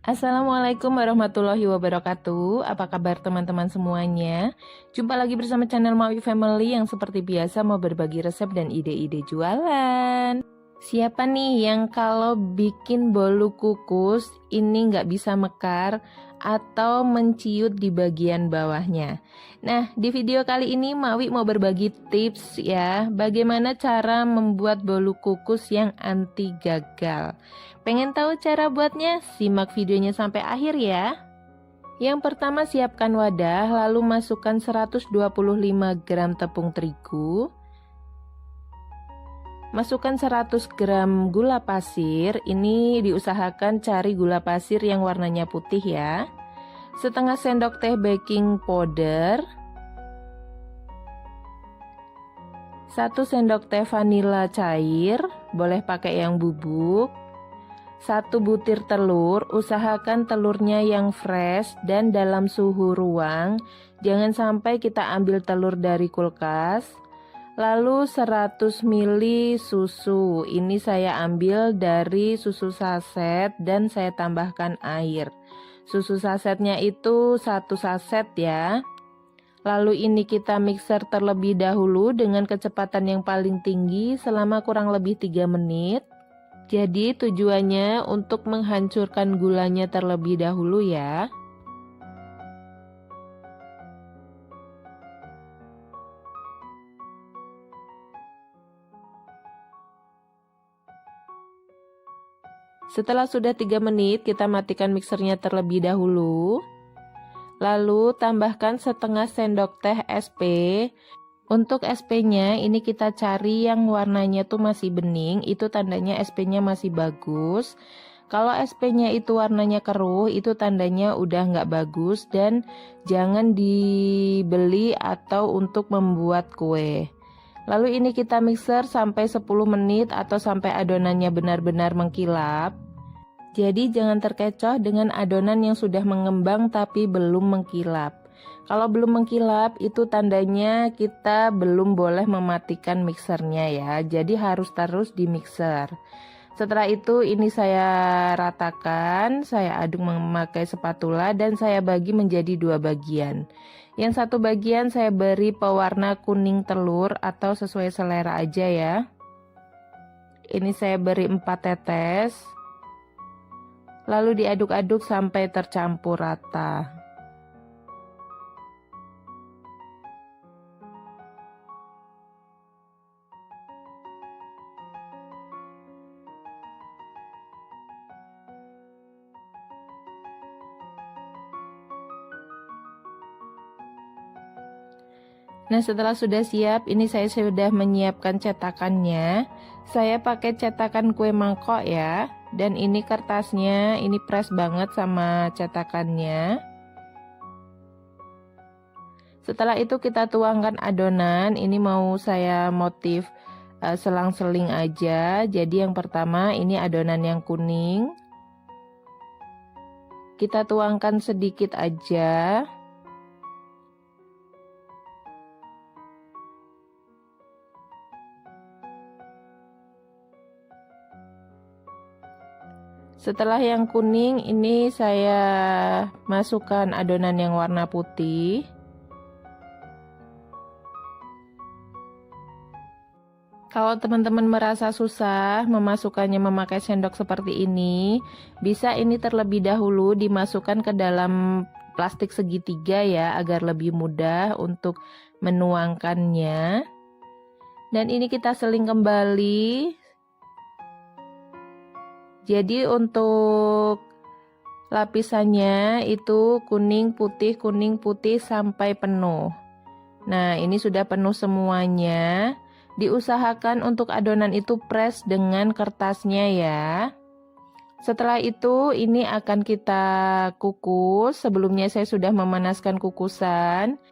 Assalamualaikum warahmatullahi wabarakatuh. Apa kabar teman-teman semuanya? Jumpa lagi bersama channel Mawi Family yang seperti biasa mau berbagi resep dan ide-ide jualan. Siapa nih yang kalau bikin bolu kukus ini nggak bisa mekar atau menciut di bagian bawahnya? Nah, di video kali ini Mawi mau berbagi tips ya, bagaimana cara membuat bolu kukus yang anti gagal. Pengen tahu cara buatnya? Simak videonya sampai akhir ya. Yang pertama siapkan wadah, lalu masukkan 125 gram tepung terigu. Masukkan 100 gram gula pasir, ini diusahakan cari gula pasir yang warnanya putih ya. Setengah sendok teh baking powder. 1 sendok teh vanila cair, boleh pakai yang bubuk. 1 butir telur, usahakan telurnya yang fresh dan dalam suhu ruang. Jangan sampai kita ambil telur dari kulkas. Lalu 100 ml susu, ini saya ambil dari susu saset dan saya tambahkan air. Susu sasetnya itu 1 saset ya. Lalu ini kita mixer terlebih dahulu dengan kecepatan yang paling tinggi selama kurang lebih 3 menit. Jadi tujuannya untuk menghancurkan gulanya terlebih dahulu ya. Setelah sudah 3 menit, kita matikan mixernya terlebih dahulu. Lalu tambahkan setengah sendok teh SP. Untuk SP-nya ini kita cari yang warnanya tuh masih bening, itu tandanya SP-nya masih bagus. Kalau SP-nya itu warnanya keruh, itu tandanya udah nggak bagus dan jangan dibeli atau untuk membuat kue. Lalu ini kita mixer sampai 10 menit atau sampai adonannya benar-benar mengkilap. Jadi jangan terkecoh dengan adonan yang sudah mengembang tapi belum mengkilap. Kalau belum mengkilap itu tandanya kita belum boleh mematikan mixernya ya. Jadi harus terus di mixer. Setelah itu ini saya ratakan, saya aduk memakai spatula dan saya bagi menjadi 2 bagian. Yang satu bagian saya beri pewarna kuning telur atau sesuai selera aja ya. Ini saya beri 4 tetes. Lalu diaduk-aduk sampai tercampur rata. Nah, setelah sudah siap, ini saya sudah menyiapkan cetakannya. Saya pakai cetakan kue mangkok ya. Dan ini kertasnya, ini press banget sama cetakannya. Setelah itu kita tuangkan adonan. Ini mau saya motif selang-seling aja. Jadi yang pertama ini adonan yang kuning. Kita tuangkan sedikit aja. Setelah yang kuning ini saya masukkan adonan yang warna putih. Kalau teman-teman merasa susah memasukkannya memakai sendok seperti ini, bisa ini terlebih dahulu dimasukkan ke dalam plastik segitiga ya, agar lebih mudah untuk menuangkannya. Dan ini kita seling kembali. Jadi untuk lapisannya itu kuning putih sampai penuh. Nah, ini sudah penuh semuanya. Diusahakan untuk adonan itu press dengan kertasnya ya. Setelah itu ini akan kita kukus. Sebelumnya saya sudah memanaskan kukusan.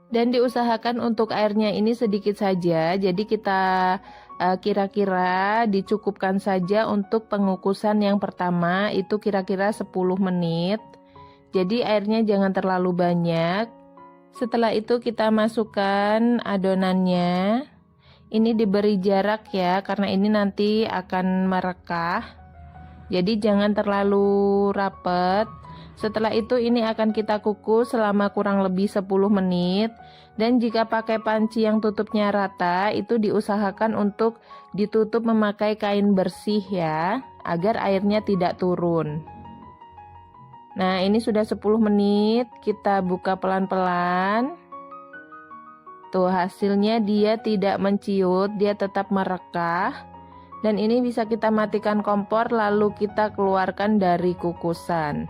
Dan diusahakan untuk airnya ini sedikit saja. Jadi kita kira-kira dicukupkan saja untuk pengukusan yang pertama itu kira-kira 10 menit. Jadi airnya jangan terlalu banyak. Setelah itu kita masukkan adonannya. Ini diberi jarak ya, karena ini nanti akan merekah. Jadi jangan terlalu rapet. Setelah itu ini akan kita kukus selama kurang lebih 10 menit. Dan jika pakai panci yang tutupnya rata, itu diusahakan untuk ditutup memakai kain bersih ya, agar airnya tidak turun. Nah, ini sudah 10 menit, kita buka pelan-pelan. Tuh, hasilnya dia tidak menciut, dia tetap merekah. Dan ini bisa kita matikan kompor lalu kita keluarkan dari kukusan.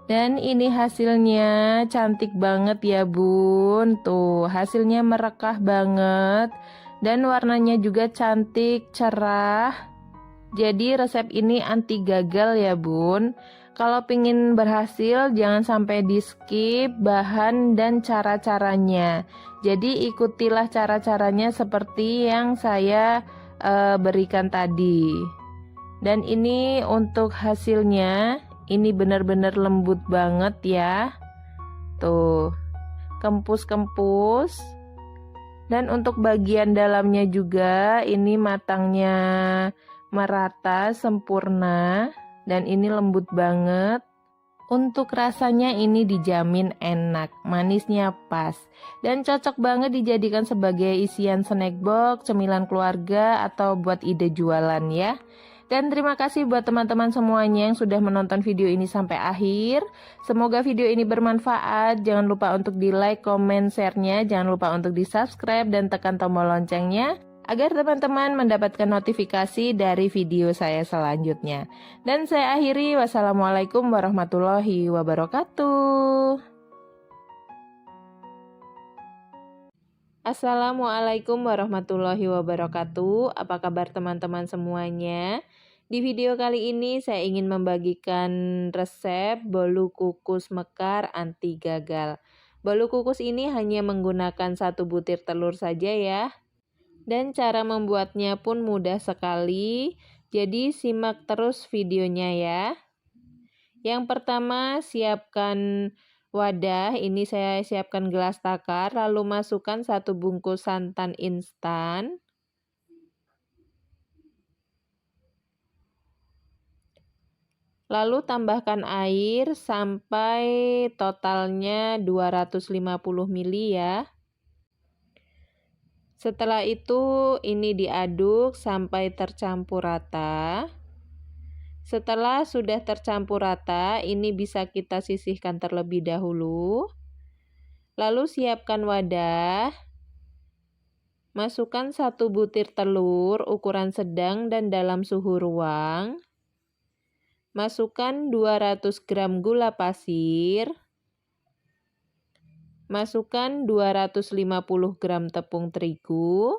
Dan ini hasilnya cantik banget ya bun. Tuh hasilnya merekah banget. Dan warnanya juga cantik, cerah. Jadi resep ini anti gagal ya bun. Kalau pingin berhasil jangan sampai di skip bahan dan cara-caranya. Jadi ikutilah cara-caranya seperti yang saya berikan tadi. Dan ini untuk hasilnya, ini benar-benar lembut banget ya. Tuh, kempus-kempus. Dan untuk bagian dalamnya juga, ini matangnya merata, sempurna. Dan ini lembut banget. Untuk rasanya ini dijamin enak, manisnya pas. Dan cocok banget dijadikan sebagai isian snack box, cemilan keluarga, atau buat ide jualan ya. Dan terima kasih buat teman-teman semuanya yang sudah menonton video ini sampai akhir. Semoga video ini bermanfaat. Jangan lupa untuk di like, komen, share-nya. Jangan lupa untuk di subscribe dan tekan tombol loncengnya agar teman-teman mendapatkan notifikasi dari video saya selanjutnya. Dan saya akhiri, wassalamualaikum warahmatullahi wabarakatuh. Assalamualaikum warahmatullahi wabarakatuh. Apa kabar teman-teman semuanya? Di video kali ini saya ingin membagikan resep bolu kukus mekar anti gagal. Bolu kukus ini hanya menggunakan 1 butir telur saja ya. Dan cara membuatnya pun mudah sekali. Jadi simak terus videonya ya. Yang pertama siapkan wadah, ini saya siapkan gelas takar, lalu masukkan 1 bungkus santan instan. Lalu tambahkan air sampai totalnya 250 ml ya. Setelah itu ini diaduk sampai tercampur rata. Setelah sudah tercampur rata, ini bisa kita sisihkan terlebih dahulu. Lalu siapkan wadah. Masukkan 1 butir telur ukuran sedang dan dalam suhu ruang. Masukkan 200 gram gula pasir. Masukkan 250 gram tepung terigu.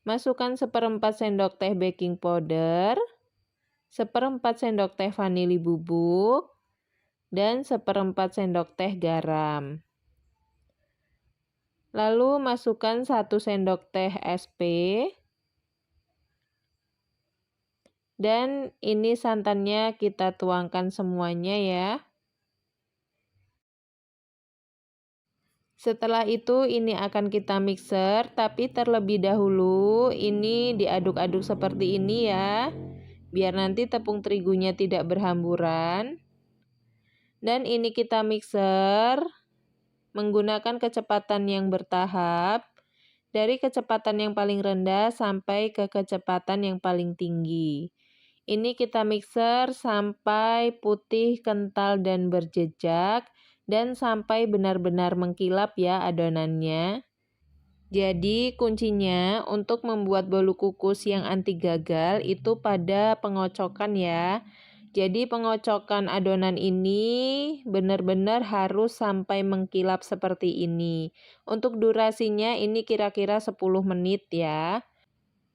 Masukkan 1/4 sendok teh baking powder, 1/4 sendok teh vanili bubuk, dan 1/4 sendok teh garam. Lalu masukkan 1 sendok teh SP. Dan ini santannya kita tuangkan semuanya ya. Setelah itu ini akan kita mixer, tapi terlebih dahulu ini diaduk-aduk seperti ini ya. Biar nanti tepung terigunya tidak berhamburan. Dan ini kita mixer menggunakan kecepatan yang bertahap. Dari kecepatan yang paling rendah sampai ke kecepatan yang paling tinggi. Ini kita mixer sampai putih, kental, dan berjejak. Dan sampai benar-benar mengkilap ya adonannya. Jadi kuncinya untuk membuat bolu kukus yang anti gagal itu pada pengocokan ya. Jadi pengocokan adonan ini benar-benar harus sampai mengkilap seperti ini. Untuk durasinya ini kira-kira 10 menit ya.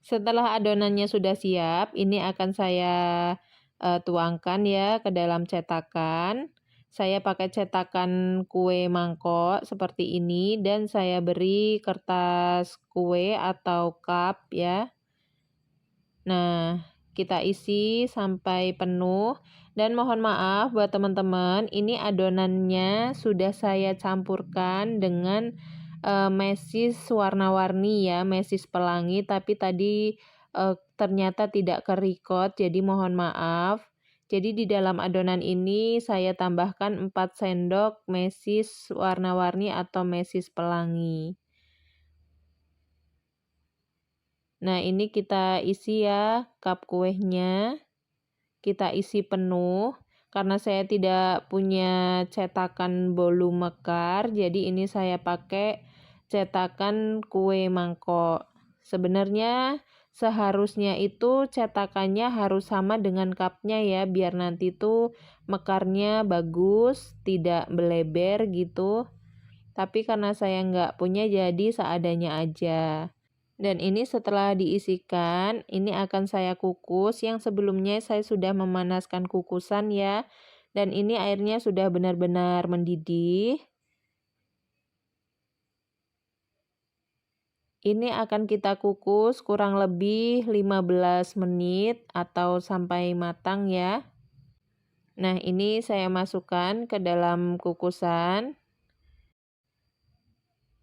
Setelah adonannya sudah siap, ini akan saya tuangkan ya ke dalam cetakan. Saya pakai cetakan kue mangkok seperti ini dan saya beri kertas kue atau cup ya. Nah, kita isi sampai penuh. Dan mohon maaf buat teman-teman, ini adonannya sudah saya campurkan dengan mesis warna-warni ya, mesis pelangi, tapi tadi ternyata tidak ke-record, jadi mohon maaf. Jadi di dalam adonan ini saya tambahkan 4 sendok mesis warna-warni atau mesis pelangi. Nah, ini kita isi ya cup kuenya. Kita isi penuh. Karena saya tidak punya cetakan bolu mekar, jadi ini saya pakai cetakan kue mangkok. Sebenarnya seharusnya itu cetakannya harus sama dengan cupnya ya, biar nanti tuh mekarnya bagus, tidak beleber gitu. Tapi karena saya nggak punya, jadi seadanya aja. Dan ini setelah diisikan, ini akan saya kukus. Yang sebelumnya saya sudah memanaskan kukusan ya. Dan ini airnya sudah benar-benar mendidih. Ini akan kita kukus kurang lebih 15 menit atau sampai matang ya. Nah, ini saya masukkan ke dalam kukusan.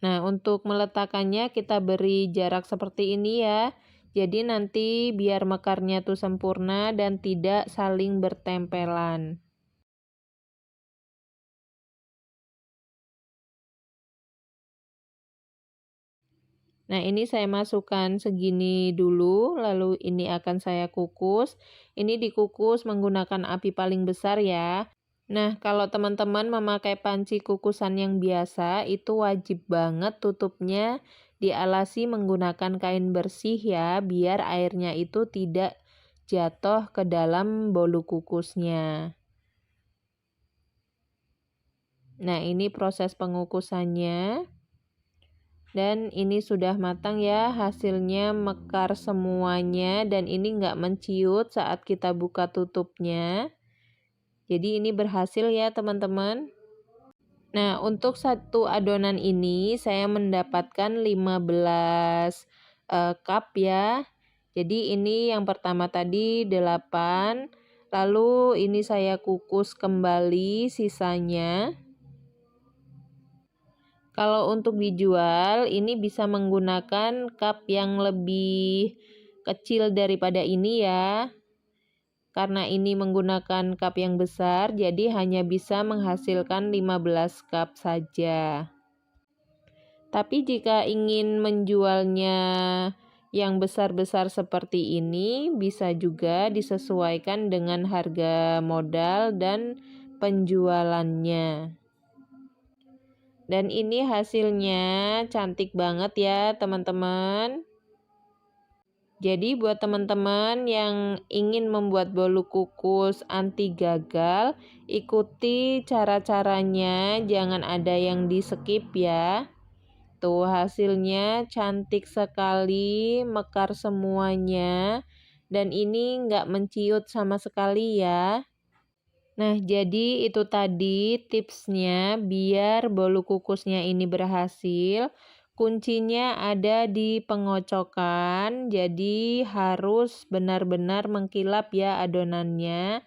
Nah, untuk meletakkannya kita beri jarak seperti ini ya. Jadi nanti biar mekarnya tuh sempurna dan tidak saling bertempelan. Nah, ini saya masukkan segini dulu, lalu ini akan saya kukus. Ini dikukus menggunakan api paling besar ya. Nah, kalau teman-teman memakai panci kukusan yang biasa, itu wajib banget tutupnya dialasi menggunakan kain bersih ya, biar airnya itu tidak jatuh ke dalam bolu kukusnya. Nah, ini proses pengukusannya. Dan ini sudah matang ya, hasilnya mekar semuanya dan ini nggak menciut saat kita buka tutupnya. Jadi ini berhasil ya teman-teman. Nah, untuk satu adonan ini saya mendapatkan 15 cup ya. Jadi ini yang pertama tadi 8, lalu ini saya kukus kembali sisanya. Kalau untuk dijual, ini bisa menggunakan cup yang lebih kecil daripada ini ya. Karena ini menggunakan cup yang besar, jadi hanya bisa menghasilkan 15 cup saja. Tapi jika ingin menjualnya yang besar-besar seperti ini, bisa juga disesuaikan dengan harga modal dan penjualannya. Dan ini hasilnya cantik banget ya teman-teman. Jadi buat teman-teman yang ingin membuat bolu kukus anti gagal, ikuti cara-caranya, jangan ada yang di skip ya. Tuh hasilnya cantik sekali, mekar semuanya, dan ini nggak menciut sama sekali ya. Nah, jadi itu tadi tipsnya biar bolu kukusnya ini berhasil. Kuncinya ada di pengocokan, jadi harus benar-benar mengkilap ya adonannya.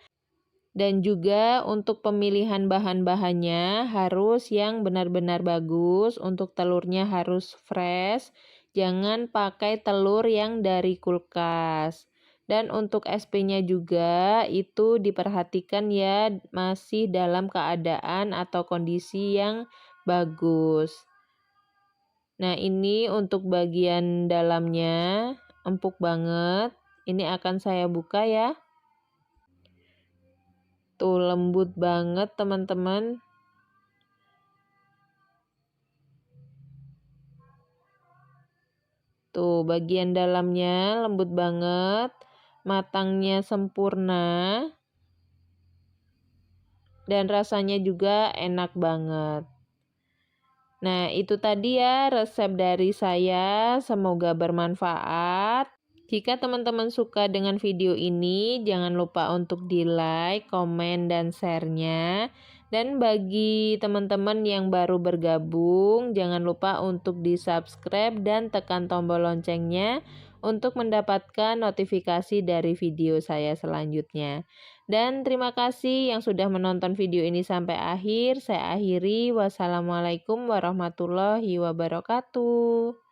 Dan juga untuk pemilihan bahan-bahannya harus yang benar-benar bagus, untuk telurnya harus fresh, jangan pakai telur yang dari kulkas. Dan untuk SP-nya juga itu diperhatikan ya, masih dalam keadaan atau kondisi yang bagus. Nah, ini untuk bagian dalamnya empuk banget. Ini akan saya buka ya. Tuh lembut banget teman-teman. Tuh bagian dalamnya lembut banget. Matangnya sempurna. Dan rasanya juga enak banget. Nah, itu tadi ya resep dari saya, semoga bermanfaat. Jika teman-teman suka dengan video ini, jangan lupa untuk di-like, komen, dan share-nya. Dan bagi teman-teman yang baru bergabung, jangan lupa untuk di-subscribe dan tekan tombol loncengnya untuk mendapatkan notifikasi dari video saya selanjutnya. Dan terima kasih yang sudah menonton video ini sampai akhir. Saya akhiri. Wassalamualaikum warahmatullahi wabarakatuh.